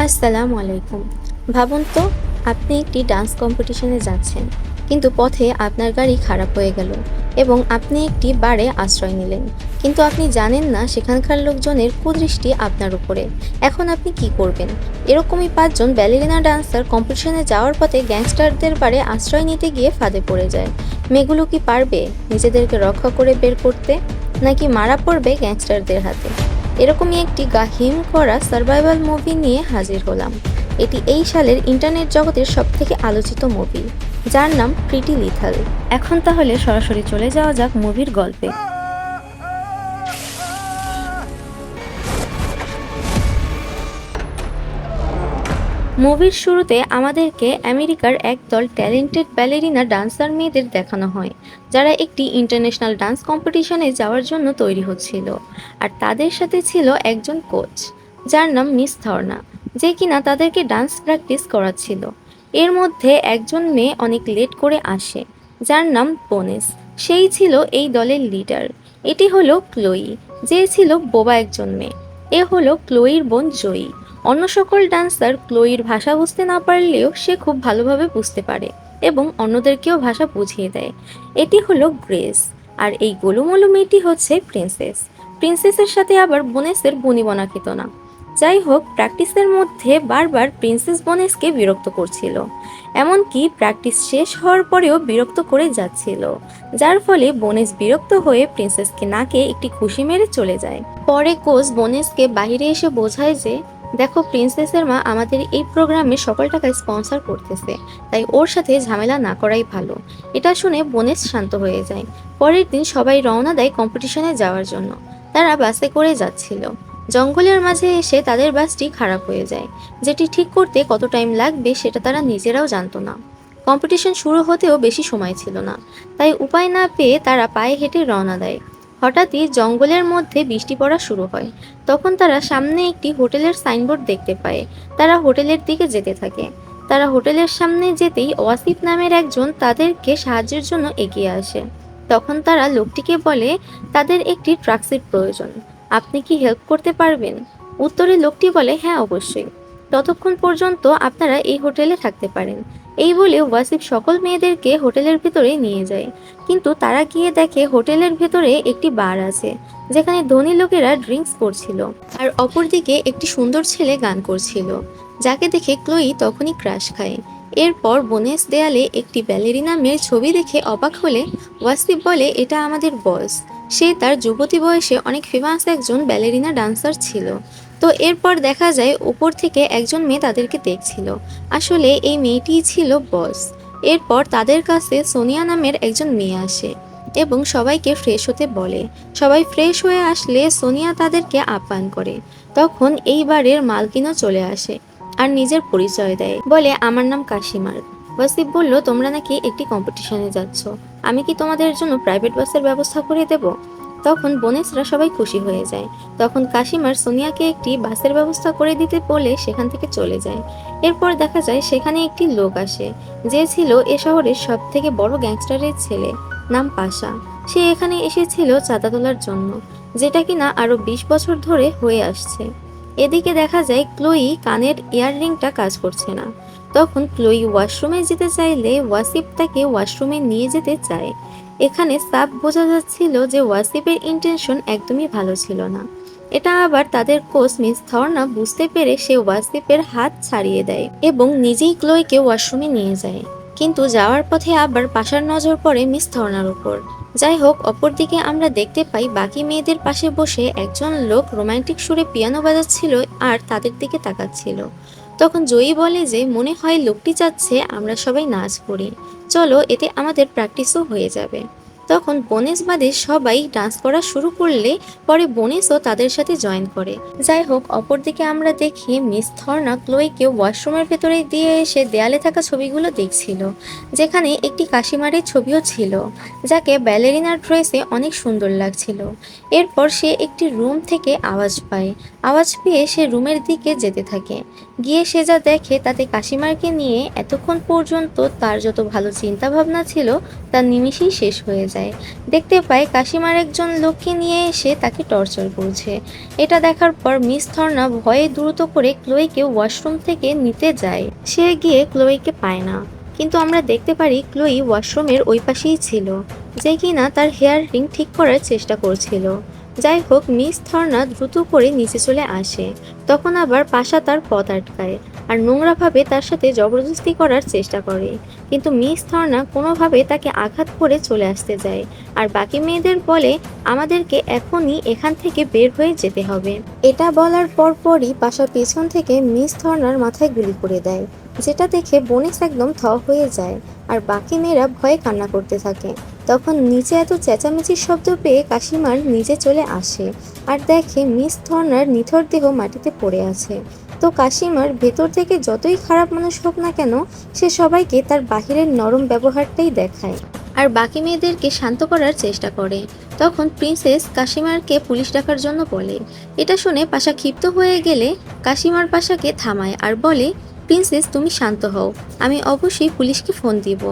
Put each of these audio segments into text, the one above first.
আসসালামু আলাইকুম। ভাবুন তো, আপনি একটি ডান্স কম্পিটিশনে যাচ্ছেন, কিন্তু পথে আপনার গাড়ি খারাপ হয়ে গেল এবং আপনি একটি বারে আশ্রয় নিলেন, কিন্তু আপনি জানেন না সেখানকার লোকজনের কুদৃষ্টি আপনার উপরে। এখন আপনি কি করবেন? এরকমই 5 জন ব্যালেরিনা ডান্সার কম্পিটিশনে যাওয়ার পথে গ্যাংস্টারদের বারে আশ্রয় নিতে গিয়ে ফাঁদে পড়ে যায়। মেয়েগুলো কি পারবে নিজেদেরকে রক্ষা করে বের করতে, নাকি মারা পড়বে গ্যাংস্টারদের হাতে? এরকমই একটি গাহিম করা সার্ভাইভাল মুভি নিয়ে হাজির হলাম। এটি এই সালের ইন্টারনেট জগতের সবথেকে আলোচিত মুভি, যার নাম প্রিটি লিথাল। এখন তাহলে সরাসরি চলে যাওয়া যাক মুভির গল্পে। মুভির শুরুতে আমাদেরকে আমেরিকার একদল ট্যালেন্টেড ব্যালেরিনা ডান্সার মেয়েদের দেখানো হয়, যারা একটি ইন্টারন্যাশনাল ডান্স কম্পিটিশনে যাওয়ার জন্য তৈরি হচ্ছিল। আর তাদের সাথে ছিল একজন কোচ, যার নাম মিস থর্না, যে কিনা তাদেরকে ডান্স প্র্যাকটিস করাচ্ছিল। এর মধ্যে একজন মেয়ে অনেক লেট করে আসে, যার নাম বোনেস। সেই ছিল এই দলের লিডার। এটি হলো ক্লোই, যে ছিল বোবা একজন মেয়ে। এ হলো ক্লোইর বোন জয়ী। অন্য সকল ডান্সার ক্লোইর ভাষা বুঝতে না পারলেও সে খুব ভালোভাবে বুঝতে পারে এবং অন্যদেরকেও ভাষা বুঝিয়ে দেয়। এটি হলো গ্রেস। আর এই গোলুমোলু মেয়েটি হচ্ছে প্রিন্সেস। প্রিন্সেসের সাথে আবার বোনেসের বনিবনা খেত না। যাই হোক, প্র্যাকটিসের মধ্যে বারবার প্রিন্সেস বোনেসকে বিরক্ত করছিল, এমনকি প্র্যাকটিস শেষ হওয়ার পরেও বিরক্ত করে যাচ্ছিল, যার ফলে বোনেস বিরক্ত হয়ে প্রিন্সেসকে নাকে একটি খুশি মেরে চলে যায়। পরে কোচ বোনেসকে বাইরে এসে বোঝায় যে, দেখো, প্রিন্সেসের মা আমাদের এই প্রোগ্রামে সকল টাকা স্পন্সর করতেছে, তাই ওর সাথে ঝামেলা না করাই ভালো। এটা শুনে বোনেস শান্ত হয়ে যায়। পরের দিন সবাই রওনা দেয় কম্পিটিশনে যাওয়ার জন্য। তারা বাসে করে যাচ্ছিল। জঙ্গলের মাঝে এসে তাদের বাসটি খারাপ হয়ে যায়, যেটি ঠিক করতে কত টাইম লাগবে সেটা তারা নিজেরাও জানতো না। কম্পিটিশন শুরু হতেও বেশি সময় ছিল না, তাই উপায় না পেয়ে তারা পায়ে হেঁটে রওনা দেয়। হঠাৎই জঙ্গলের মধ্যে বৃষ্টি পড়া শুরু হয়। তখন তারা সামনে একটি হোটেলের সাইনবোর্ড দেখতে পায়। তারা হোটেলের দিকে যেতে থাকে। তারা হোটেলের সামনে যেতেই ওয়াসিফ নামের একজন তাদেরকে সাহায্যের জন্য এগিয়ে আসে। তখন তারা লোকটিকে বলে তাদের একটি ট্রাক্সির প্রয়োজন, আপনি কি হেল্প করতে পারবেন? উত্তরে লোকটি বলে, হ্যাঁ, অবশ্যই, ততক্ষণ পর্যন্ত আপনারা এই হোটেলে থাকতে পারেন। এই বলে ওয়াসিফ সকল মেয়েদেরকে হোটেলের ভেতরে নিয়ে যায়। কিন্তু তারা গিয়ে দেখে হোটেলের ভেতরে একটি বার আছে, যেখানে ধনী লোকেরা ড্রিঙ্কস করছিল, আর অপরদিকে একটি সুন্দর ছেলে গান করছিল, যাকে দেখে ক্লোই তখনই ক্রাশ খায়। এরপর বোনেস দেয়ালে একটি ব্যালেরিনা মেয়ের ছবি দেখে অবাক হলে ওয়াসিফ বলে, এটা আমাদের বস। সে তার যুবতী বয়সে অনেক ফেমাস একজন ব্যালেরিনা ডান্সার ছিল। তো এরপর দেখা যায় উপর থেকে একজন মেয়ে তাদেরকে দেখছিল। আসলে এই মেয়েটিই ছিল বস। এরপর তাদের কাছে সোনিয়া নামের একজন মেয়ে আসে এবং সবাইকে ফ্রেশ হতে বলে। সবাই ফ্রেশ হয়ে আসলে সোনিয়া তাদেরকে আপ্যায়ন করে। তখন এই বারের মালকিনও চলে আসে আর নিজের পরিচয় দেয়, বলে, আমার নাম কাশিমার। ওয়াসিফ বলল, তোমরা নাকি একটি কম্পিটিশনে যাচ্ছ, আমি কি তোমাদের জন্য প্রাইভেট বাসের ব্যবস্থা করে দেব? তখন বোনেসরা সবাই খুশি হয়ে যায়। তখন কাশিমার সোনিয়াকে একটি বাসের ব্যবস্থা করে দিতে বলে সেখান থেকে চলে যায়। এরপর দেখা যায় সেখানে একটি লোক আসে, যে ছিল এ শহরের সব থেকে বড় গ্যাংস্টারের ছেলে, নাম পাশা। সে এখানে এসেছিল চাঁদা তোলার জন্য, যেটা কিনা আরো 20 বছর ধরে হয়ে আসছে। এদিকে দেখা যায় ক্লোই কানের ইয়াররিংটা কাজ করছে না। তখন ক্লোই ওয়াশরুমে যেতে চাইলে ওয়াসিফ তাকে ওয়াশরুমে নিয়ে যেতে চায়। এখানে সাফ বোঝা যাচ্ছিল যে ওয়াসিফের ইন্টেনশন একদমই ভালো ছিল না। এটা আবার তাদের কোচ মিস থর্না বুঝতে পেরে সে ওয়াসিফের হাত ছাড়িয়ে দেয় এবং নিজেই ক্লোইকে ওয়াশরুমে নিয়ে যায়। কিন্তু যাওয়ার পথে আবার পাশার নজর পড়ে মিস থর্নার উপর। যাই হোক, অপরদিকে আমরা দেখতে পাই বাকি মেয়েদের পাশে বসে একজন লোক রোমান্টিক সুরে পিয়ানো বাজাচ্ছিল আর তাদের দিকে তাকাচ্ছিল। তখন জয়ী বলে যে, মনে হয় লোকটি চাচ্ছে আমরা সবাই নাচ করি, চলো, এতে আমাদের প্র্যাকটিসও হয়ে যাবে। তখন বোনেস বাদে সবাই ডান্স করা শুরু করলে পরে বোনেসও তাদের সাথে জয়েন করে। যাই হোক, অপরদিকে আমরা দেখি মিস থর্না ক্লোইকে ওয়াশরুমের ভেতরে দিয়ে এসে দেয়ালে থাকা ছবিগুলো দেখছিল, যেখানে একটি কাশিমারের ছবিও ছিল, যাকে ব্যালেরিনার ড্রেসে অনেক সুন্দর লাগছিল। এরপর সে একটি রুম থেকে আওয়াজ পায়। আওয়াজ পেয়ে সে রুমের দিকে যেতে থাকে গিয়ে সে যা দেখে তাতে কাশিমারকে নিয়ে এতক্ষণ পর্যন্ত তার যত ভালো চিন্তা ভাবনা ছিল তা নিমিষেই শেষ হয়ে যায়। দেখতে পায় কাশিমার একজন লোককে নিয়ে এসে তাকে টর্চার করছে। এটা দেখার পর মিস থর্না ভয়ে দ্রুত করে ক্লোইকে ওয়াশরুম থেকে নিতে যায়। সে গিয়ে ক্লোইকে পায় না, কিন্তু আমরা দেখতে পারি ক্লোই ওয়াশরুমের ওই পাশেই ছিল, যে কিনা তার হেয়ার রিং ঠিক করার চেষ্টা করছিল। যাই হোক, মিস থর্না দ্রুত করে নিচে চলে আসে। তখন আবার পাশা তার পথ আটকায় আর নোংরাভাবে তার সাথে জবরদস্তি করার চেষ্টা করে, কিন্তু মিস থর্না কোনোভাবে তাকে আঘাত করে চলে আসতে যায় আর বাকি মেয়েদের বলে আমাদেরকে এখনই এখান থেকে বের হয়ে যেতে হবে। এটা বলার পরপরই পাশা পেছন থেকে মিস থর্নার মাথায় গুলি করে দেয়, যেটা দেখে বোনেস একদম থ হয়ে যায় আর বাকি মেয়েরা ভয়ে কান্না করতে থাকে। তখন নিচে এত চেঁচামেচির শব্দ পেয়ে কাশিমার নিচে চলে আসে আর দেখে মিস থর্নার নিথর দেহ মাটিতে পড়ে আছে। তো কাশিমার ভেতর থেকে যতই খারাপ মানুষ হোক না কেন, সে সবাইকে তার বাহিরের নরম ব্যবহারটাই দেখায় আর বাকি মেয়েদেরকে শান্ত করার চেষ্টা করে। তখন প্রিন্সেস কাশিমারকে পুলিশ ডাকার জন্য বলে। এটা শুনে পাশা ক্ষিপ্ত হয়ে গেলে কাশিমার পাশাকে থামায় আর বলে, প্রিন্সেস তুমি শান্ত হও, আমি অবশ্যই পুলিশকে ফোন দিব।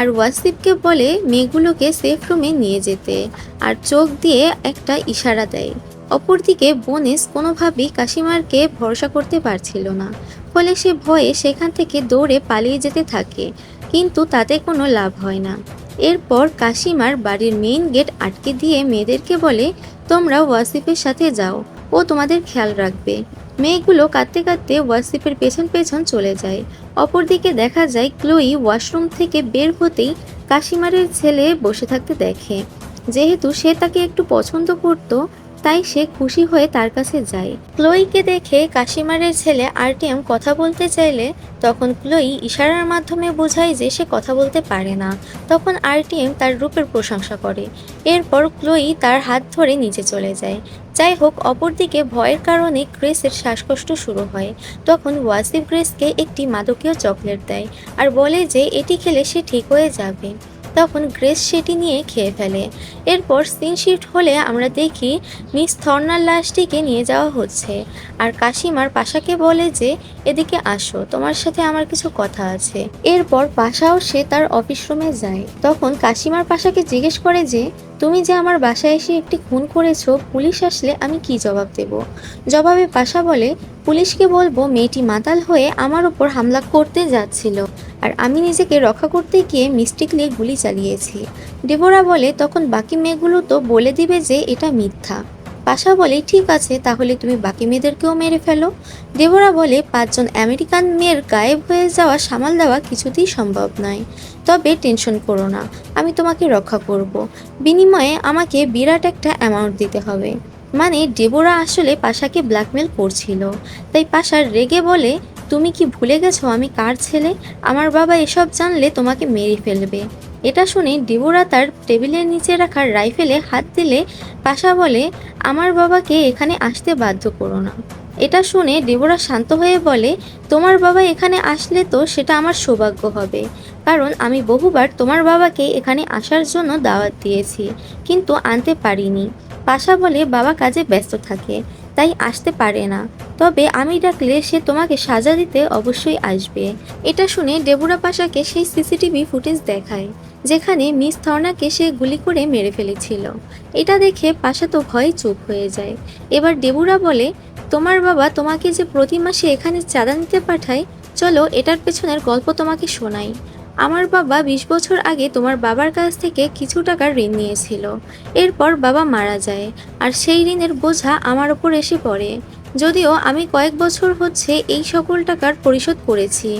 আর ওয়াসিফকে বলে মেয়েগুলোকে সেফ রুমে নিয়ে যেতে আর চোখ দিয়ে একটা ইশারা দেয়। অপরদিকে বোনেস কোনোভাবেই কাশিমারকে ভরসা করতে পারছিল না, ফলে সে ভয়ে সেখান থেকে দৌড়ে পালিয়ে যেতে থাকে, কিন্তু তাতে কোনো লাভ হয় না। এরপর কাশিমার বাড়ির মেইন গেট আটকে দিয়ে মেয়েদেরকে বলে, তোমরা ওয়াসিফের সাথে যাও, ও তোমাদের খেয়াল রাখবে। মেয়েগুলো কাঁদতে কাঁদতে ওয়াসিফের পেছন পেছন চলে যায়। অপরদিকে দেখা যায় ক্লোই ওয়াশরুম থেকে বের হতেই কাশিমারের ছেলে বসে থাকতে দেখে। যেহেতু সে তাকে একটু পছন্দ করত, তাই সে খুশি হয়ে তার কাছে যায়। ক্লোইকে দেখে কাশিমারের ছেলে আরটিএম কথা বলতে চাইলে তখন ক্লোই ইশারার মাধ্যমে বোঝায় যে সে কথা বলতে পারে না। তখন আরটিএম তার রূপের প্রশংসা করে। এরপর ক্লোই তার হাত ধরে নিচে চলে যায়। যাই হোক, অপরদিকে ভয়ের কারণে গ্রেসের শ্বাসকষ্ট শুরু হয়। তখন ওয়াসিফ গ্রেসকে একটি মাদকীয় চকলেট দেয় আর বলে যে এটি খেলে সে ঠিক হয়ে যাবে। তখন গ্রেস সেটি নিয়ে খেয়ে ফেলে। এরপর সিন শিফট হলে আমরা দেখি মিস থর্নার লাশটিকে নিয়ে যাওয়া হচ্ছে আর কাশিমার পাশাকে বলে যে এদিকে আসো, তোমার সাথে আমার কিছু কথা আছে। এরপর পাশাও সে তার অফিস রুমে যায়। তখন কাশিমার পাশাকে জিজ্ঞেস করে যে তুমি যে আমার বাসায় এসে একটি খুন করেছো, পুলিশ আসলে আমি কি জবাব দেব? জবাবে পাশা বলে, পুলিশকে বলবো মেয়েটি মাতাল হয়ে আমার ওপর হামলা করতে যাচ্ছিল আর আমি নিজেকে রক্ষা করতে গিয়ে মিস্টেকলি গুলি চালিয়েছি। ডেবোরা বলে, তখন বাকি মেয়েগুলো তো বলে দিবে যে এটা মিথ্যা। পাশা বলে, ঠিক আছে, তাহলে তুমি বাকি মেয়েদেরকেও মেরে ফেলো। ডেবোরা বলে, 5জন আমেরিকান মেয়ের গায়েব হয়ে যাওয়া সামাল দেওয়া কিছুতেই সম্ভব নয়, তবে টেনশন করো না, আমি তোমাকে রক্ষা করব। বিনিময়ে আমাকে বিরাট একটা অ্যামাউন্ট দিতে হবে। মানে ডেবোরা আসলে পাশাকে ব্ল্যাকমেল করছিল। তাই পাশা রেগে বলে, তুমি কি ভুলে গেছো আমি কার ছেলে? আমার বাবা এসব জানলে তোমাকে মেরে ফেলবে। এটা শুনে ডেবোরা তার টেবিলের নিচে রাখা রাইফেলে হাত দিলে পাশা বলে, আমার বাবাকে এখানে আসতে বাধ্য করো না। এটা শুনে ডেবোরা শান্ত হয়ে বলে, তোমার বাবা এখানে আসলে তো সেটা আমার সৌভাগ্য হবে, কারণ আমি বহুবার তোমার বাবাকে এখানে আসার জন্য দাওয়াত দিয়েছি, কিন্তু আনতে পারিনি। পাশা বলে, বাবা কাজে ব্যস্ত থাকে, তাই আসতে পারে না, তবে আমি ডাকলে সে তোমাকে সাজা দিতে অবশ্যই আসবে। এটা শুনে ডেবোরা পাশাকে সেই সিসিটিভি ফুটেজ দেখায়, যেখানে মিস থর্নাকে সে গুলি করে মেরে ফেলেছিল। এটা দেখে পাশা তো ভয়ে চুপ হয়ে যায়। এবার ডেবোরা বলে, তোমার বাবা তোমাকে যে প্রতি মাসে এখানে চাঁদা নিতে পাঠায়, চলো এটার পেছনের গল্প তোমাকে শোনাই। আমার বাবা 20 বছর আগে তোমার বাবার কাছ থেকে কিছু টাকার ঋণ নিয়েছিল। এরপর বাবা মারা যায় আর সেই ঋণের বোঝা আমার ওপর এসে পড়ে। যদিও আমি কয়েক বছর হচ্ছে এই সকল টাকার পরিশোধ করেছি,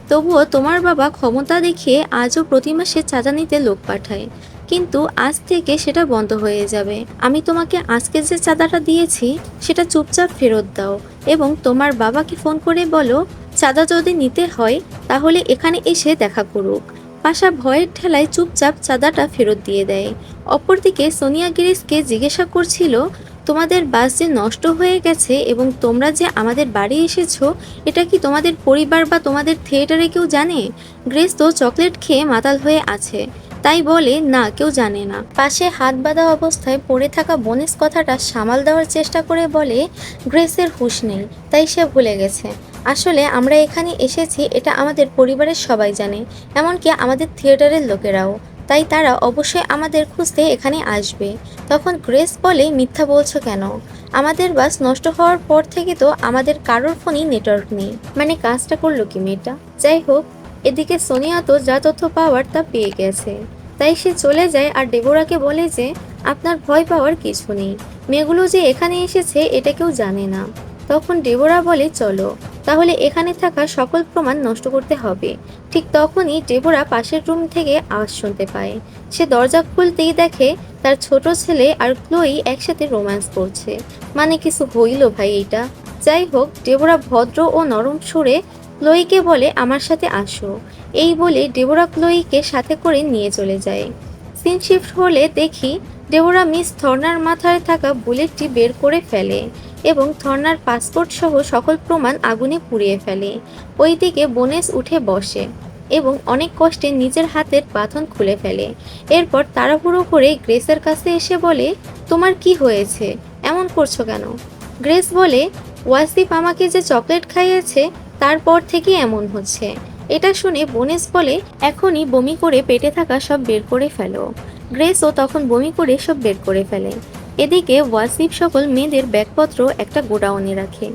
তবুও তোমার বাবা ক্ষমতা দেখিয়ে আজও প্রতি মাসে চাঁদা নিতে লোক পাঠায়, কিন্তু আজ থেকে সেটা বন্ধ হয়ে যাবে। আমি তোমাকে আজকে যে চাঁদাটা দিয়েছি সেটা চুপচাপ ফেরত দাও এবং তোমার বাবাকে ফোন করে বলো চাঁদা যদি নিতে হয় তাহলে এখানে এসে দেখা করুক। পাশা ভয়ের ঠেলায় চুপচাপ চাঁদাটা ফেরত দিয়ে দেয়। অপরদিকে সোনিয়া গ্রেসকে জিজ্ঞাসা করছিল, তোমাদের বাস যে নষ্ট হয়ে গেছে এবং তোমরা যে আমাদের বাড়ি এসেছো, এটা কি তোমাদের পরিবার বা তোমাদের থিয়েটারে কেউ জানে? গ্রেস তো চকলেট খেয়ে মাতাল হয়ে আছে, তাই বলে না, কেউ জানে না। পাশে হাত বাঁধা অবস্থায় পড়ে থাকা বনিস কথাটা সামাল দেওয়ার চেষ্টা করে বলে, গ্রেসের হুঁশ নেই, তাই সে ভুলে গেছে। আসলে আমরা এখানে এসেছি এটা আমাদের পরিবারের সবাই জানে, এমনকি আমাদের থিয়েটারের লোকেরাও। তাই তারা অবশ্যই আমাদের খুঁজতে এখানে আসবে। তখন গ্রেস বলে, মিথ্যা বলছো কেন? আমাদের বাস নষ্ট হওয়ার পর থেকে তো আমাদের কারোর ফোনই নেটওয়ার্ক নেই। মানে কাজটা করলো কি মেয়েটা? যাই হোক, এদিকে সোনিয়া তো যা তথ্য পাওয়ার তা পেয়ে গেছে। তাই সে চলে যায় আর ডেবোরাকে বলে যে আপনার ভয় পাওয়ার কিছু নেই, মেয়েগুলো যে এখানে এসেছে এটা কেউ জানে না। তখন ডেবোরা বলে চলো, তাহলে এখানে থাকা সকল প্রমাণ নষ্ট করতে হবে। ঠিক তখনই ডেবোরা পাশের রুম থেকে আওয়াজ শুনতে পায়। সে দরজা খুলতেই দেখে তার ছোট ছেলে আর ক্লোই একসাথে রোম্যান্স করছে। মানে কিছু হইল ভাই এইটা। যাই হোক, ডেবোরা ভদ্র ও নরম সুরে ক্লোইকে বলে আমার সাথে আসো। এই বলে ডেবোরা ক্লোইকে সাথে করে নিয়ে চলে যায়। সিন শিফট হলে দেখি ডেবোরা মিস থর্নার মাথায় থাকা বুলেটটি বের করে ফেলে এবং থর্নার পাসপোর্ট সহ সকল প্রমাণ আগুনে পুড়িয়ে ফেলে। ওইদিকে বোনেস উঠে বসে এবং অনেক কষ্টে নিজের হাতের বাঁধন খুলে ফেলে। এরপর তাড়াহুড়ো করে গ্রেসের কাছে এসে বলে, তোমার কি হয়েছে, এমন করছো কেন? গ্রেস বলে, ওয়াসিফ আমাকে যে চকলেট খাইয়েছে তারপর থেকে এমন হচ্ছে। এটা শুনে বোনেস বলে, এখনই বমি করে পেটে থাকা সব বের করে ফেলো। গ্রেসও তখন বমি করে সব বের করে ফেলে। এদিকে ওয়াসিফ সকল মেয়েদের ব্যাগপত্র একটা গোডাউনে রাখে।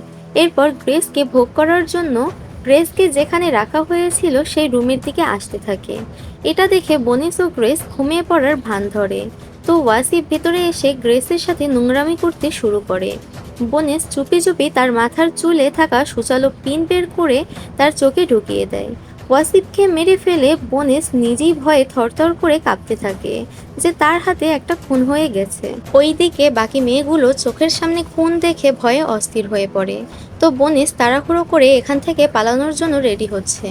এরপর গ্রেসকে ভোগ করার জন্য গ্রেসকে যেখানে রাখা হয়েছিল সেই রুমের দিকে আসতে থাকে। এটা দেখে বোনেস ও গ্রেস ঘুমিয়ে পড়ার ভান ধরে। তো ওয়াসিফ ভেতরে এসে গ্রেসের সাথে নোংরামি করতে শুরু করে। বোনেস চুপি চুপি তার মাথার চুলে থাকা সূচালো পিন বের করে তার চোখে ঢুকিয়ে দেয়। ওয়াসিফকে মেরে ফেলে বোনেস নিজেই ভয়ে থরথর করে কাঁপতে থাকে যে তার হাতে একটা খুন হয়ে গেছে। ওইদিকে বাকি মেয়েগুলো চোখের সামনে খুন দেখে ভয়ে অস্থির হয়ে পড়ে। তো বোনেস তাড়াহুড়ো করে এখান থেকে পালানোর জন্য রেডি হচ্ছে।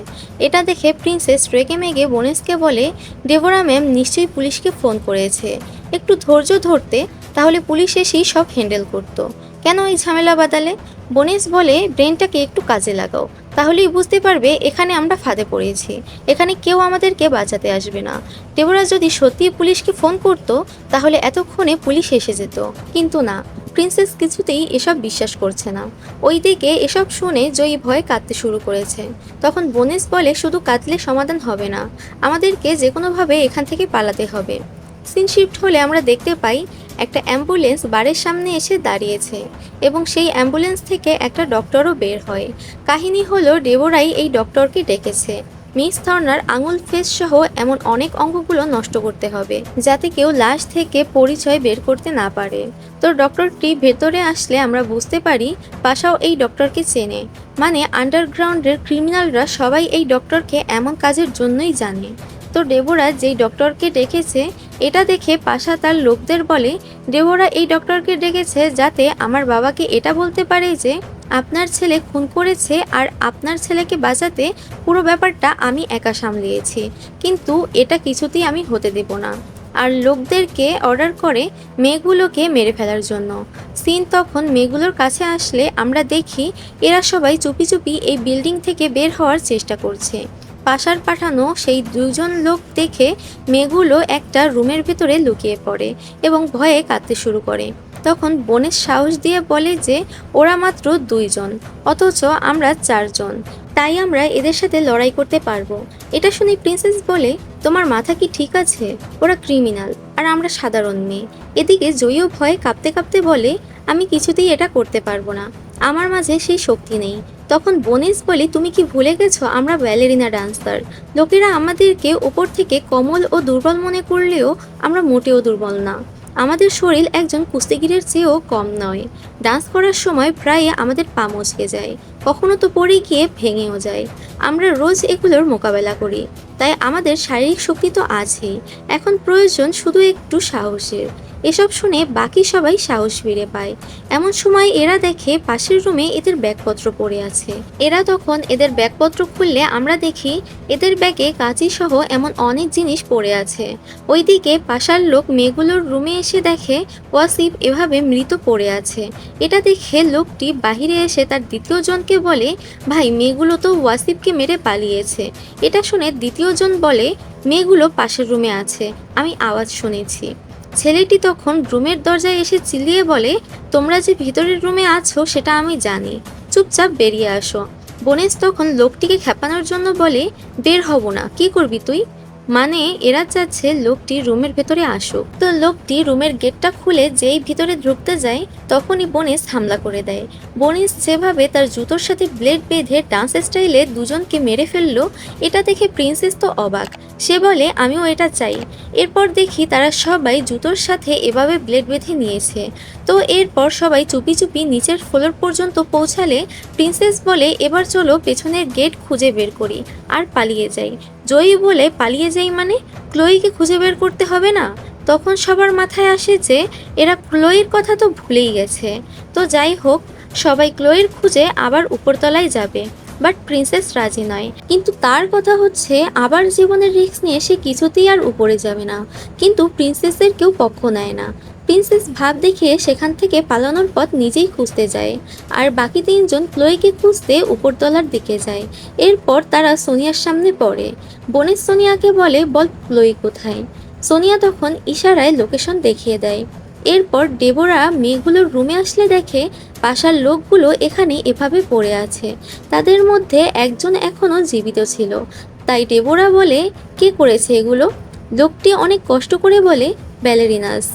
এটা দেখে প্রিন্সেস রেগে মেগে বোনেসকে বলে, ডেবোরা ম্যাম নিশ্চয়ই পুলিশকে ফোন করেছে, একটু ধৈর্য ধরতে, তাহলে পুলিশ এসেই সব হ্যান্ডেল করতো। কেন এই ঝামেলা বাদালে? বোনেস বলে, ব্রেনটাকে একটু কাজে লাগাও, তাহলেই বুঝতে পারবে এখানে আমরা ফাঁদে পড়েছি, এখানে কেউ আমাদেরকে বাঁচাতে আসবে না। ডেবোরা যদি সত্যি পুলিশকে ফোন করতো তাহলে এতক্ষণে পুলিশ এসে যেত, কিন্তু না। প্রিন্সেস কিছুতেই এসব বিশ্বাস করছে না। ওইদিকে এসব শুনে জয়ী ভয়ে কাঁদতে শুরু করেছে। তখন বোনেস বলে, শুধু কাঁদলে সমাধান হবে না, আমাদেরকে যে কোনোভাবে এখান থেকে পালাতে হবে। সিন শিফট হলে আমরা দেখতে পাই একটা অ্যাম্বুলেন্স বাড়ির সামনে এসে দাঁড়িয়েছে এবং সেই অ্যাম্বুলেন্স থেকে একটা ডক্টরও বের হয়। কাহিনী হলো ডেবোরাই এই ডক্টরকে ডেকেছে। মিস থর্নার আঙুল ফেস সহ এমন অনেক অঙ্গগুলো নষ্ট করতে হবে যাতে কেউ লাশ থেকে পরিচয় বের করতে না পারে। তো ডক্টরটি ভেতরে আসলে আমরা বুঝতে পারি পাশাও এই ডক্টরকে চেনে। মানে আন্ডারগ্রাউন্ডের ক্রিমিনালরা সবাই এই ডক্টরকে এমন কাজের জন্যই জানে। তো ডেবোরা যেই ডক্টরকে ডেকেছে এটা দেখে পাশা তার লোকদের বলে, ডেবোরা এই ডক্টরকে ডেকেছে যাতে আমার বাবাকে এটা বলতে পারে যে আপনার ছেলে খুন করেছে আর আপনার ছেলেকে বাঁচাতে পুরো ব্যাপারটা আমি একা সামলিয়েছি, কিন্তু এটা কিছুতেই আমি হতে দেব না। আর লোকদেরকে অর্ডার করে মেয়েগুলোকে মেরে ফেলার জন্য। সিন তখন মেয়েগুলোর কাছে আসলে আমরা দেখি এরা সবাই চুপি চুপি এই বিল্ডিং থেকে বের হওয়ার চেষ্টা করছে। পাশার পাঠানো সেই দুজন লোক দেখে মেয়েগুলো একটা রুমের ভিতরে লুকিয়ে পড়ে এবং ভয়ে কাঁদতে শুরু করে। তখন বোনের সাহস দিয়ে বলে যে ওরা মাত্র 2 জন, অথচ আমরা 4 জন, তাই আমরা এদের সাথে লড়াই করতে পারবো। এটা শুনে প্রিন্সেস বলে, তোমার মাথা কি ঠিক আছে? ওরা ক্রিমিনাল আর আমরা সাধারণ মেয়ে। এদিকে জয়ীও ভয়ে কাঁপতে কাঁপতে বলে, আমি কিছুতেই এটা করতে পারবো না, আমার মাঝে সেই শক্তি নেই। তখন বোনেস বলে, তুমি কি ভুলে গেছো আমরা ব্যালেরিনা ডান্সার? লোকেরা আমাদেরকে উপর থেকে কমল ও দুর্বল মনে করলেও আমরা মোটেও দুর্বল না। আমাদের শরীর একজন কুস্তিগিরের চেয়েও কম নয়। ডান্স করার সময় প্রায় আমাদের পা মচকে যায়, কখনো তো পড়ে গিয়ে ভেঙেও যায়। আমরা রোজ এগুলোর মোকাবেলা করি, তাই আমাদের শারীরিক শক্তি তো আছেই, এখন প্রয়োজন শুধু একটু সাহসের। এসব শুনে বাকি সবাই সাহস ফিরে পায়। এমন সময় এরা দেখে পাশের রুমে এদের ব্যাগপত্র পড়ে আছে। এরা তখন এদের ব্যাগপত্র খুললে আমরা দেখি এদের ব্যাগে কাঁচি সহ এমন অনেক জিনিস পড়ে আছে। ওইদিকে পাশার লোক মেয়েগুলোর রুমে এসে দেখে ওয়াসিফ এভাবে মৃত পড়ে আছে। এটা দেখে লোকটি বাহিরে এসে তার দ্বিতীয় জনকে বলে, ভাই মেয়েগুলো তো ওয়াসিফকে মেরে পালিয়েছে। এটা শুনে দ্বিতীয় জন বলে, মেয়েগুলো পাশের রুমে আছে, আমি আওয়াজ শুনেছি। ছেলেটি তখন রুমের দরজায় এসে চিল্লিয়ে বলে, তোমরা যে ভিতরের রুমে আছো সেটা আমি জানি, চুপচাপ বেরিয়ে আসো। বনেশ তখন লোকটিকে খেপানোর জন্য বলে, বের হব না, কি করবি তুই? মানে এরা চাচ্ছে লোকটি রুমের ভেতরে আসুক। তো লোকটি রুমের গেটটা খুলে যেই ভিতরে ঢুকতে যায় তখনই বনেশ হামলা করে দেয়। বনেশ যেভাবে তার জুতোর সাথে ব্লেড বেঁধে ডান্স স্টাইলে দুজনকে মেরে ফেললো, এটা দেখে প্রিন্সেস তো অবাক। সে বলে, আমিও এটা চাই। এরপর দেখি তারা সবাই জুতোর সাথে এভাবে ব্লেড বেঁধে নিয়েছে। তো এরপর সবাই চুপি চুপি নিচের ফ্লোর পর্যন্ত পৌঁছালে প্রিন্সেস বলে, এবার চলো পেছনের গেট খুঁজে বের করি আর পালিয়ে যাই। জয়ী বলে, পালিয়ে যাই মানে? ক্লোয়িকে খুঁজে বের করতে হবে না? তখন সবার মাথায় আসে যে এরা ক্লোয়ির কথা তো ভুলেই গেছে। তো যাই হোক, সবাই ক্লোয়ির খুঁজে আবার উপরতলায় যাবে। বাট প্রিন্সেস রাজি নয়। কিন্তু তার কথা হচ্ছে আবার জীবনের রিস্ক নিয়ে সে কিছুতেই আর উপরে যাবে না। কিন্তু প্রিন্সেসের কেউ পক্ষ নেয় না। প্রিন্সেস ভাব দেখিয়ে সেখান থেকে পালানোর পথ নিজেই খুঁজতে যায়। আর বাকি তিনজন ক্লোয়িকে খুঁজতে উপরতলার দিকে যায়। এরপর তারা সোনিয়ার সামনে পড়ে। বনেশ সোনিয়াকে বলে, বল ক্লোয়ি কোথায়? সোনিয়া তখন ইশারায় লোকেশন দেখিয়ে দেয়। এরপর ডেবোরা মেয়েগুলোর রুমে আসলে দেখে পাশার লোকগুলো এখানে এভাবে পড়ে আছে। তাদের মধ্যে একজন এখনও জীবিত ছিল। তাই ডেবোরা বলে, কে করেছে এগুলো? লোকটি অনেক কষ্ট করে বলে, ব্যালেরিনাস।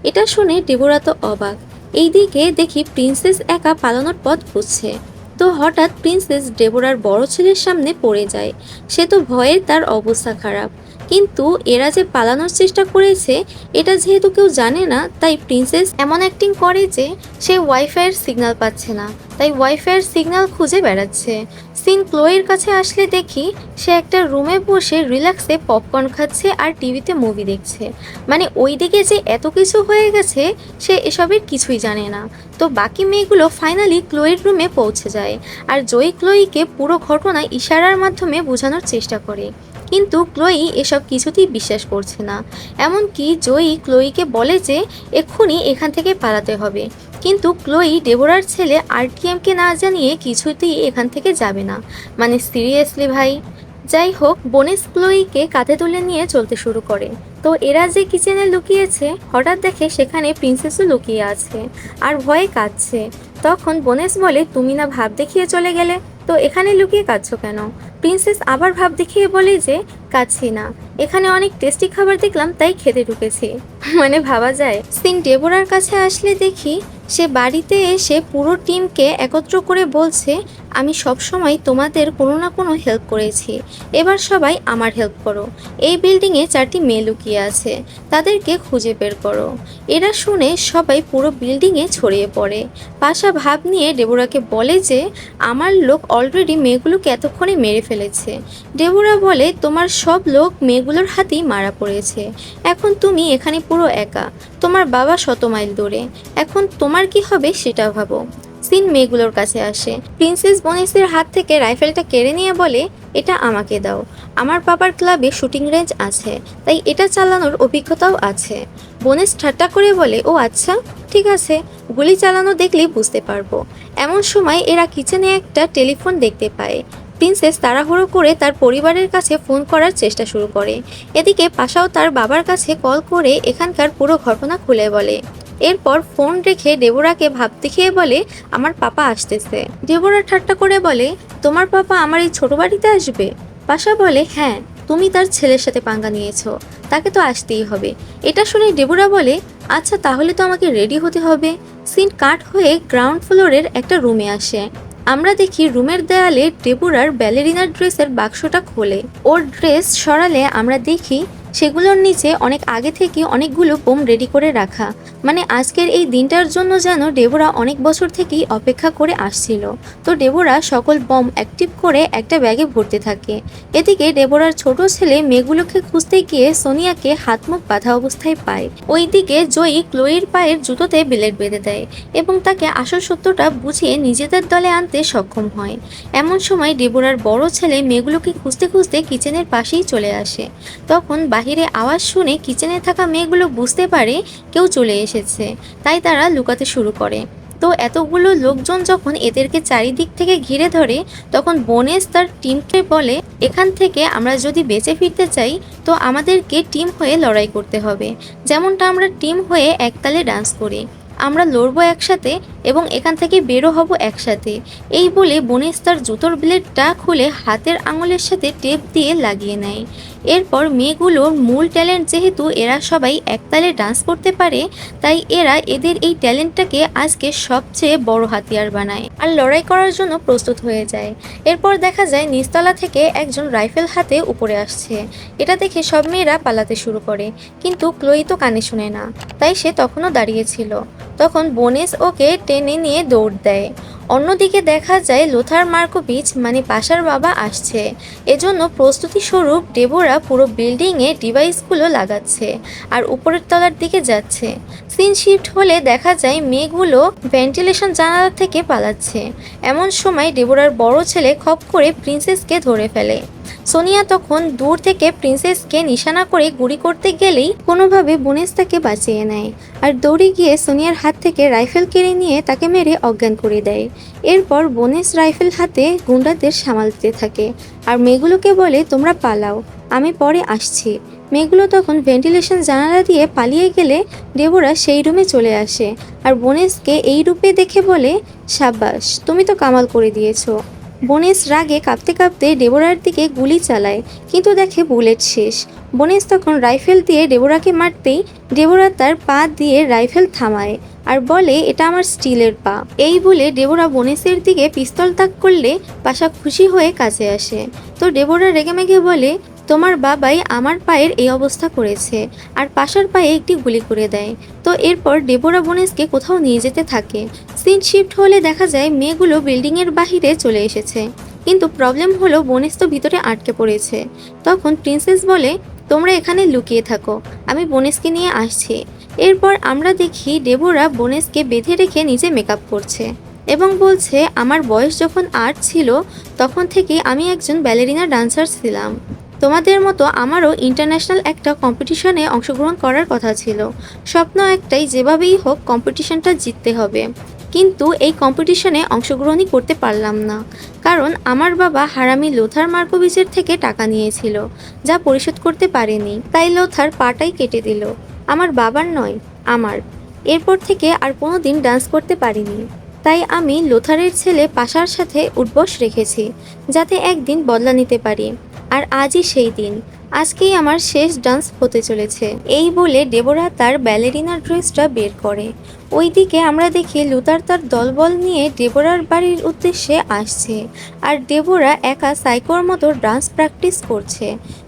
এটা শুনে ডেবোরা তো অবাক। এইদিকে দেখি প্রিন্সেস একা পালানোর পথ খুঁজছে। তো হঠাৎ প্রিন্সেস ডেবোরার বড় ছেলের সামনে পড়ে যায়। সে তো ভয়ে তার অবস্থা খারাপ। কিন্তু এরা যে পালানোর চেষ্টা করেছে এটা যেহেতু কেউ জানে না, তাই প্রিন্সেস এমন অ্যাক্টিং করে যে সে ওয়াইফাইয়ের সিগন্যাল পাচ্ছে না, তাই ওয়াইফাইয়ের সিগন্যাল খুঁজে বেড়াচ্ছে। সিন ক্লোয়ের কাছে আসলে দেখি সে একটা রুমে বসে রিল্যাক্সে পপকর্ন খাচ্ছে আর টিভিতে মুভি দেখছে। মানে ওইদিকে যে এত কিছু হয়ে গেছে সে এসবের কিছুই জানে না। তো বাকি মেয়েগুলো ফাইনালি ক্লোয়ের রুমে পৌঁছে যায়। আর জয়ী ক্লোয়িকে পুরো ঘটনা ইশারার মাধ্যমে বোঝানোর চেষ্টা করে। কিন্তু ক্লোয়ি এসব কিছুতেই বিশ্বাস করছে না। এমনকি জয়ী ক্লোয়িকে বলে যে এক্ষুনি এখান থেকে পালাতে হবে। কিন্তু ক্লোয়ি ডেবোরার ছেলে আরটিএমকে না জানিয়ে কিছুতেই এখান থেকে যাবে না। মানে সিরিয়াসলি ভাই। যাই হোক, বনেশ ক্লোয়িকে কাঁধে তুলে নিয়ে চলতে শুরু করে। তো এরা যে কিচেনে লুকিয়েছে হঠাৎ দেখে সেখানে প্রিন্সেসও লুকিয়ে আছে আর ভয়ে কাঁদছে। তখন বনেশ বলে, তুমি না ভাব দেখিয়ে চলে গেলে, তো এখানে লুকিয়ে কাঁদছো কেন? প্রিন্সেস আবার ভাব দেখিয়ে বলে যে কাঁদছি না, এখানে অনেক টেস্টি খাবার দেখলাম তাই খেতে ঢুকেছি। মানে ভাবা যায়। সিন ডেবোরার কাছে আসলে দেখি সে বাড়িতে এসে পুরো টিমকে একত্র করে বলছে, আমি সব সময় তোমাদের কোনো না কোনো হেল্প করেছি, এবার সবাই আমার হেল্প করো। এই বিল্ডিংয়ে 4টি মেয়ে লুকিয়ে আছে, তাদেরকে খুঁজে বের করো। এরা শুনে সবাই পুরো বিল্ডিংয়ে ছড়িয়ে পড়ে। পাশা ভাব নিয়ে ডেবোরাকে বলে যে আমার লোক অলরেডি মেয়েগুলোকে এতক্ষণে মেরে ফেলেছে। ডেবোরা বলে, তোমার সব লোক মেয়েগুলোর হাতেই মারা পড়েছে, এখন তুমি এখানে পুরো একা, তোমার বাবা 100 মাইল দূরে, এখন তোমার কি হবে সেটা ভাবো। সিন মেয়েগুলোর কাছে আসে। প্রিন্সেস বনেসের হাত থেকে রাইফেলটা কেড়ে নিয়ে বলে, এটা আমাকে দাও, আমার বাবার ক্লাবে শুটিং রেঞ্জ আছে, তাই এটা চালানোর অভিজ্ঞতাও আছে। বনেস ঠাট্টা করে বলে, ও আচ্ছা ঠিক আছে, গুলি চালানো দেখলেই বুঝতে পারবো। এমন সময় এরা কিচেনে একটা টেলিফোন দেখতে পায়। প্রিন্সেস তাড়াহুড়ো করে তার পরিবারের কাছে ফোন করার চেষ্টা শুরু করে। এদিকে পাশাও তার বাবার কাছে কল করে এখানকার পুরো ঘটনা খুলে বলে। এরপর ফোন রেখে ডেবোরাকে ভাব দেখিয়ে বলে, আমার পাপা আসতেছে। ডেবোরা ঠাট্টা করে বলে, তোমার পাপা আমার এই ছোট বাড়িতে আসবে? পাশা বলে, হ্যাঁ, তুমি তার ছেলের সাথে পাঙ্গা নিয়েছো, তাকে তো আসতেই হবে। এটা শুনে ডেবোরা বলে, আচ্ছা তাহলে তো আমাকে রেডি হতে হবে। সিন কাট হয়ে গ্রাউন্ড ফ্লোরের একটা রুমে আসে। আমরা দেখি রুমের দেয়ালে ডেবোরার ব্যালেরিনার ড্রেসের বাক্সটা খোলে। ওর ড্রেস সরালে আমরা দেখি সেগুলোর নিচে অনেক আগে থেকে অনেকগুলো বোম রেডি করে রাখা। মানে আজকের এই দিনটার জন্য যেন ডেবোরা অনেক বছর থেকেই অপেক্ষা করে আসছিল। তো ডেবোরা সকল বম অ্যাক্টিভ করে একটা ব্যাগে ভরতে থাকে। এদিকে ডেবোরার ছোট ছেলে মেয়েগুলোকে খুঁজতে গিয়ে সোনিয়াকে হাত মুখ বাঁধা অবস্থায় পায়। ওইদিকে জয়ী ক্লোয়ির পায়ের জুতোতে ব্লেড বেঁধে দেয় এবং তাকে আসল সত্যটা বুঝিয়ে নিজেদের দলে আনতে সক্ষম হয়। এমন সময় ডেবোরার বড় ছেলে মেয়েগুলোকে খুঁজতে খুঁজতে কিচেনের পাশেই চলে আসে। তখন বাহিরে আওয়াজ শুনে কিচেনে থাকা মেয়েগুলো বুঝতে পারে কেউ চলে এসেছে, তাই তারা লুকাতে শুরু করে। তো এতগুলো লোকজন যখন এদেরকে চারিদিক থেকে ঘিরে ধরে, তখন বোনেস তার টিমকে বলে, এখান থেকে আমরা যদি বেঁচে ফিরতে চাই তো আমাদেরকে টিম হয়ে লড়াই করতে হবে, যেমনটা আমরা টিম হয়ে একতালে ডান্স করি। আমরা লড়বো একসাথে এবং এখান থেকে বেরো হব একসাথে। এই বলে বোনেস তার জুতোর ব্লেডটা খুলে হাতের আঙুলের সাথে টেপ দিয়ে লাগিয়ে নেয়। এরপর মেয়েগুলোর মূল ট্যালেন্ট যেহেতু এরা সবাই একতালে ডান্স করতে পারে, তাই এরা এদের এই ট্যালেন্টটাকে আজকে সবচেয়ে বড় হাতিয়ার বানায় আর লড়াই করার জন্য প্রস্তুত হয়ে যায়। এরপর দেখা যায় নিচতলা থেকে একজন রাইফেল হাতে উপরে আসছে। এটা দেখে সব মেয়েরা পালাতে শুরু করে, কিন্তু ক্লোয়ি তো কানে শুনে না, তাই সে তখনও দাঁড়িয়েছিল। তখন বোনেস ওকে টেনে নিয়ে দৌড় দেয়। অন্যদিকে দেখা যায় লোথার মার্কোভিচ মানে পাশার বাবা আসছে। এজন্য প্রস্তুতি স্বরূপ ডেবোরা পুরো বিল্ডিংয়ে ডিভাইসগুলো লাগাচ্ছে আর উপরের তলার দিকে যাচ্ছে। সিন শিফট হলে দেখা যায় মেয়েগুলো ভেন্টিলেশন জানালা থেকে পালাচ্ছে। এমন সময় ডেবোরার বড় ছেলে খপ করে প্রিন্সেসকে ধরে ফেলে। সোনিয়া তখন দূর থেকে প্রিন্সেসকে নিশানা করে গুলি করতে গেলেই কোনোভাবে বোনেস তাকে বাঁচিয়ে নেয় আর দৌড়ে গিয়ে সোনিয়ার হাত থেকে রাইফেল কেড়ে নিয়ে তাকে মেরে অজ্ঞান করে দেয়। এরপর বোনেস রাইফেল হাতে গুন্ডাদের সামালতে থাকে আর মেয়েগুলোকে বলে, তোমরা পালাও, আমি পরে আসছি। মেয়েগুলো তখন ভেন্টিলেশন জানালা দিয়ে পালিয়ে গেলে ডেবোরা সেই রুমে চলে আসে আর বোনেসকে এই রূপে দেখে বলে, সাব্বাস, তুমি তো কামাল করে দিয়েছো। বোনেস রাগে কাঁপতে কাঁপতে ডেবোরার দিকে গুলি চালায়, কিন্তু দেখে বুলেট শেষ। বোনেস তখন রাইফেল দিয়ে ডেবোরাকে মারতেই ডেবোরা তার পা দিয়ে রাইফেল থামায় আর বলে, এটা আমার স্টিলের পা। এই বলে ডেবোরা বোনেসের দিকে পিস্তল তাক করলে পাশা খুশি হয়ে কাছে আসে। তো ডেবোরা রেগেমেগে বলে, তোমার বাবাই আমার পায়ের এই অবস্থা করেছে, আর পাশার পায়ে একটি গুলি করে দেয়। তো এরপর ডেবোরা বোনেসকে কোথাও নিয়ে যেতে থাকে। সিন শিফট হলে দেখা যায় মেয়েগুলো বিল্ডিংয়ের বাহিরে চলে এসেছে, কিন্তু প্রবলেম হলো বোনেস তো ভিতরে আটকে পড়েছে। তখন প্রিন্সেস বলে, তোমরা এখানে লুকিয়ে থাকো, আমি বোনেসকে নিয়ে আসছি। এরপর আমরা দেখি ডেবোরা বোনেসকে বেঁধে রেখে নিজে মেকআপ করছে এবং বলছে, আমার বয়স যখন 8 ছিল তখন থেকে আমি একজন ব্যালেরিনা ডান্সার ছিলাম। তোমাদের মতো আমারও ইন্টারন্যাশনাল একটা কম্পিটিশনে অংশগ্রহণ করার কথা ছিল। স্বপ্ন একটাই, যেভাবেই হোক কম্পিটিশনটা জিততে হবে। কিন্তু এই কম্পিটিশনে অংশগ্রহণই করতে পারলাম না, কারণ আমার বাবা হারামি লোথার মার্কোভিচের থেকে টাকা নিয়েছিল, যা পরিশোধ করতে পারেনি। তাই লোথার পাটাই কেটে দিল, আমার বাবার নয়, আমার। এরপর থেকে আর কোনো দিন ডান্স করতে পারিনি। তাই আমি লোথারের ছেলে পাশার সাথে উঠবস রেখেছি, যাতে একদিন বদলা নিতে পারি। আর আজই সেই দিন, আজকেই আমার শেষ ডান্স হতে চলেছে। এই বলে ডেবোরা তার ব্যালেরিনা ড্রেসটা বের করে। ওইদিকে আমরা দেখি লুথার তার দলবল নিয়ে ডেবোরার বাড়ির উদ্দেশ্যে আসছে, আর ডেবোরা একা সাইকোর মতো ডান্স প্র্যাকটিস করছে।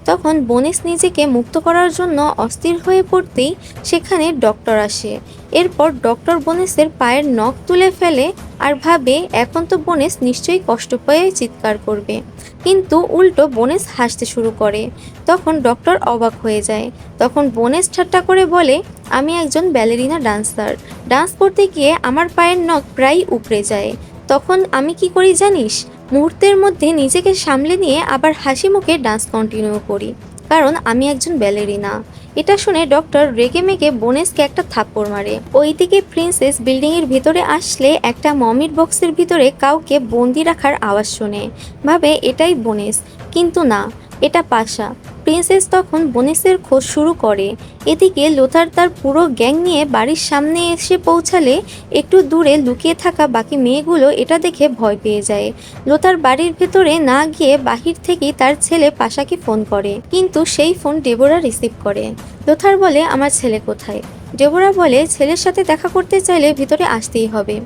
তখন বোনেস নিজেকে মুক্ত করার জন্য অস্থির হয়ে পড়তেই সেখানে ডক্টর আসে। এরপর ডক্টর বোনেসের পায়ের নখ তুলে ফেলে আর ভাবে এখন তো বোনেস নিশ্চয়ই কষ্ট পেয়ে চিৎকার করবে, কিন্তু উল্টো বোনেস হাসতে শুরু করে। তখন ডক্টর অবাক হয়ে যায়। তখন বোনেস ঠাট্টা করে বলে, আমি একজন ব্যালেরিনা ডান্সার, ডান্স করতে গিয়ে আমার পায়ের নখ প্রায় উপড়ে যায়। তখন আমি কি করি জানিস? মুহূর্তের মধ্যে নিজেকে সামলে নিয়ে আবার হাসি মুখে ডান্স কন্টিনিউ করি, কারণ আমি একজন ব্যালেরিনা। এটা শুনে ডক্টর রেগে মেগে বোনেসকে একটা থাপ্পড় মারে। ওইদিকে প্রিন্সেস বিল্ডিংয়ের ভিতরে আসলে একটা মমির বক্সের ভিতরে কাউকে বন্দি রাখার আওয়াজ শোনে, ভাবে এটাই বোনেস, কিন্তু না, এটা পাশা। প্রিন্সেস তখন বোনেসের খোঁজ শুরু করে। এদিকে লোথার তার পুরো গ্যাং নিয়ে বাড়ির সামনে এসে পৌঁছালে একটু দূরে লুকিয়ে থাকা বাকি মেয়েগুলো এটা দেখে ভয় পেয়ে যায়। লোথার বাড়ির ভেতরে না গিয়ে বাহির থেকেই তার ছেলে পাশাকে ফোন করে, কিন্তু সেই ফোন ডেবোরা রিসিভ করে। লোথার বলে, আমার ছেলে কোথায়? ডেবোরা বলে, ছেলের সাথে দেখা করতে চাইলে ভিতরে আসতেই হবে।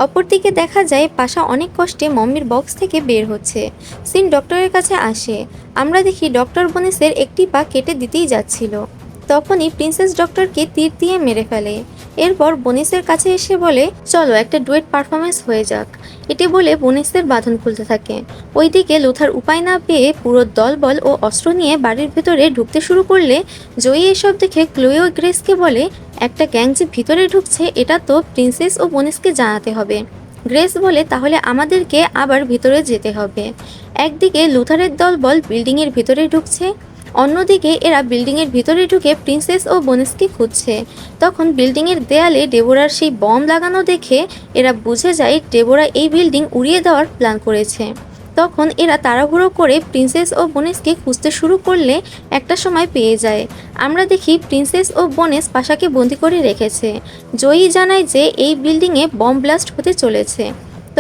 অপরদিকে দেখা যায় পাশা অনেক কষ্টে মম্মির বক্স থেকে বের হচ্ছে। সিন ডক্টরের কাছে আসে। আমরা দেখি ডক্টর বোনেসের একটি পা কেটে দিতেই যাচ্ছিল। তখনই প্রিন্সেস ডক্টরকে তীর দিয়ে মেরে ফেলে। এরপর বোনেসের কাছে এসে বলে, চলো একটা ডুয়েট পারফরমেন্স হয়ে যাক। এটি বলে বোনেসের বাঁধন খুলতে থাকে। ওইদিকে লুথার উপায় না পেয়ে পুরো দলবল ও অস্ত্র নিয়ে বাড়ির ভেতরে ঢুকতে শুরু করলে জয়ী এসব দেখে ক্লোয়ো গ্রেসকে বলে, একটা গ্যাং যে ভিতরে ঢুকছে এটা তো প্রিন্সেস ও বোনেসকে জানাতে হবে। গ্রেস বলে, তাহলে আমাদেরকে আবার ভিতরে যেতে হবে। একদিকে লুথারের দলবল বিল্ডিংয়ের ভিতরে ঢুকছে, অন্যদিকে এরা বিল্ডিংয়ের ভিতরে ঢুকে প্রিন্সেস ও বোনেসকে খুঁজছে। তখন বিল্ডিংয়ের দেয়ালে ডেবোরার সেই বম লাগানো দেখে এরা বুঝে যায় ডেবোরা এই বিল্ডিং উড়িয়ে দেওয়ার প্ল্যান করেছে। তখন এরা তাড়াহুড়ো করে প্রিন্সেস ও বোনেসকে খুঁজতে শুরু করলে একটা সময় পেয়ে যায়। আমরা দেখি প্রিন্সেস ও বোনেস পাশাকে বন্দি করে রেখেছে। জয়ী জানায় যে এই বিল্ডিংয়ে বম ব্লাস্ট হতে চলেছে।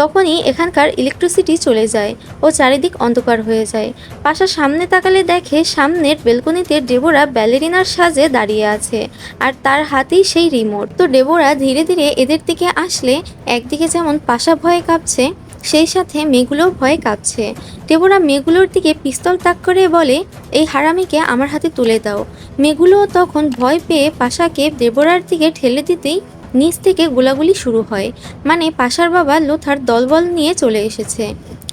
তখনই এখানকার ইলেকট্রিসিটি চলে যায় ও চারিদিক অন্ধকার হয়ে যায়। পাশা সামনে তাকালে দেখে সামনের বেলকনিতে ডেবোরা ব্যালেরিনার সাজে দাঁড়িয়ে আছে, আর তার হাতেই সেই রিমোট। তো ডেবোরা ধীরে ধীরে এদের দিকে আসলে একদিকে যেমন পাশা ভয়ে কাঁপছে, সেই সাথে মেয়েগুলোও ভয়ে কাঁপছে। ডেবোরা মেয়েগুলোর দিকে পিস্তল তাক করে বলে, এই হারামিকে আমার হাতে তুলে দাও। মেয়েগুলোও তখন ভয় পেয়ে পাশাকে ডেবোরার দিকে ঠেলে দিতেই নিচ থেকে গোলাগুলি শুরু হয়। মানে পাশার বাবা লোথার দলবল নিয়ে চলে এসেছে।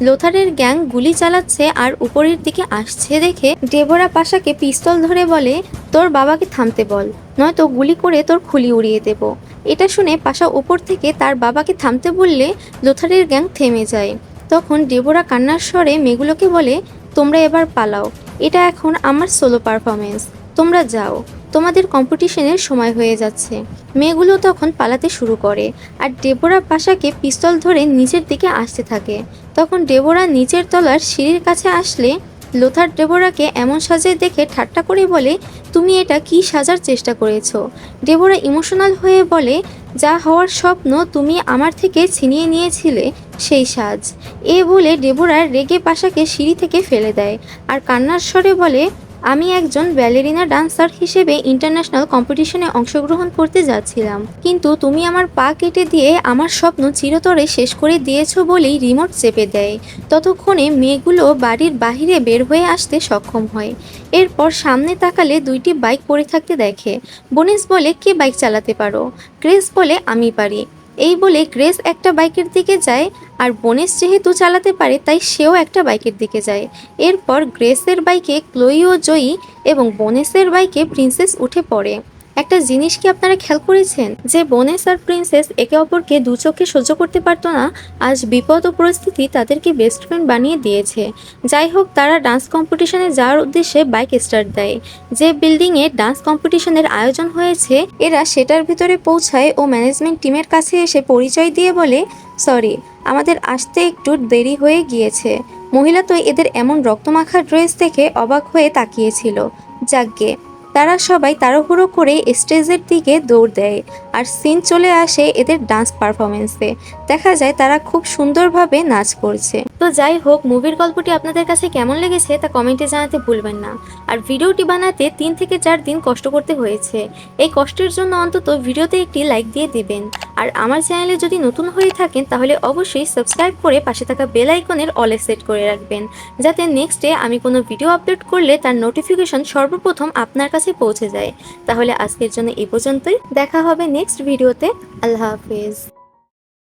লোথারের গ্যাং গুলি চালাচ্ছে আর উপরের দিকে আসছে দেখে ডেবোরা পাশাকে পিস্তল ধরে বলে, তোর বাবাকে থামতে বল, নয়তো গুলি করে তোর খুলি উড়িয়ে দেব। এটা শুনে পাশা উপর থেকে তার বাবাকে থামতে বললে লোথারের গ্যাং থেমে যায়। তখন ডেবোরা কান্নার স্বরে মেয়েগুলোকে বলে, তোমরা এবার পালাও, এটা এখন আমার সোলো পারফরমেন্স, তোমরা যাও, তোমাদের কম্পিটিশনের সময় হয়ে যাচ্ছে। মেয়েগুলো তখন পালাতে শুরু করে আর ডেবোরা পাশাকে পিস্তল ধরে নিচের দিকে আসতে থাকে। তখন ডেবোরা নিচের তলার সিঁড়ির কাছে আসলে লোথার ডেবোরাকে এমন সাজে দেখে ঠাট্টা করে বলে, তুমি এটা কি সাজার চেষ্টা করেছো? ডেবোরা ইমোশনাল হয়ে বলে, যা হওয়ার স্বপ্ন তুমি আমার থেকে ছিনিয়ে নিয়েছিলে সেই সাজ। এ বলে ডেবোরা রেগে পাশাকে সিঁড়ি থেকে ফেলে দেয় আর কান্নার স্বরে বলে, আমি একজন ব্যালেরিনা ডান্সার হিসেবে ইন্টারন্যাশনাল কম্পিটিশনে অংশগ্রহণ করতে যাচ্ছিলাম, কিন্তু তুমি আমার পা কেটে দিয়ে আমার স্বপ্ন চিরতরে শেষ করে দিয়েছো বলেই রিমোট চেপে দেয়। ততক্ষণে মেয়েগুলো বাড়ির বাহিরে বের হয়ে আসতে সক্ষম হয়। এরপর সামনে তাকালে দুইটি বাইক পড়ে থাকতে দেখে। বোনেস বলে, কে বাইক চালাতে পারো? গ্রেস বলে, আমি পারি। এই বলে গ্রেস একটা বাইকের দিকে যায়, আর বোনেস যেহেতু চালাতে পারে তাই সেও একটা বাইকের দিকে যায়। এরপর গ্রেসের বাইকে ক্লোই ও জয়ী এবং বোনেসের বাইকে প্রিন্সেস উঠে পড়ে। একটা জিনিস কি আপনারা খেয়াল করেছেন যে বোনেস আর প্রিন্সেস একে অপরকে দু চোখে সহ্য করতে পারতো না, আজ বিপদ ও পরিস্থিতি তাদেরকে বেস্ট ফ্রেন্ড বানিয়ে দিয়েছে। যাই হোক, তারা ডান্স কম্পিটিশনে যাওয়ার উদ্দেশ্যে বাইক স্টার্ট দেয়। যে বিল্ডিংয়ে ডান্স কম্পিটিশনের আয়োজন হয়েছে এরা সেটার ভিতরে পৌঁছায় ও ম্যানেজমেন্ট টিমের কাছে এসে পরিচয় দিয়ে বলে, সরি, আমাদের আসতে একটু দেরি হয়ে গিয়েছে। মহিলা তো এদের এমন রক্তমাখা ড্রেস দেখে অবাক হয়ে তাকিয়েছিল। যাকগে, তারা সবাই তাড়াহুড়ো করে স্টেজের দিকে দৌড় দেয় আর সিন চলে আসে এদের ডান্স পারফরমেন্সে। দেখা যায় তারা খুব সুন্দরভাবে নাচ করছে। তো যাই হোক, মুভির গল্পটি আপনাদের কাছে কেমন লেগেছে তা কমেন্টে জানাতে ভুলবেন না। আর ভিডিওটি বানাতে 3 থেকে 4 দিন কষ্ট করতে হয়েছে। এই কষ্টের জন্য অন্তত ভিডিওতে একটি লাইক দিয়ে দিবেন। আর আমার চ্যানেলে যদি নতুন হয়ে থাকেন তাহলে অবশ্যই সাবস্ক্রাইব করে পাশে থাকা বেল আইকনের অলে সেট করে রাখবেন, যাতে নেক্সটে আমি কোনো ভিডিও আপলোড করলে তার নোটিফিকেশন সর্বপ্রথম আপনার কাছে পৌঁছে যায়। তাহলে আজকের জন্য এই পর্যন্তই, দেখা হবে নেক্সট ভিডিওতে। আল্লাহ হাফেজ।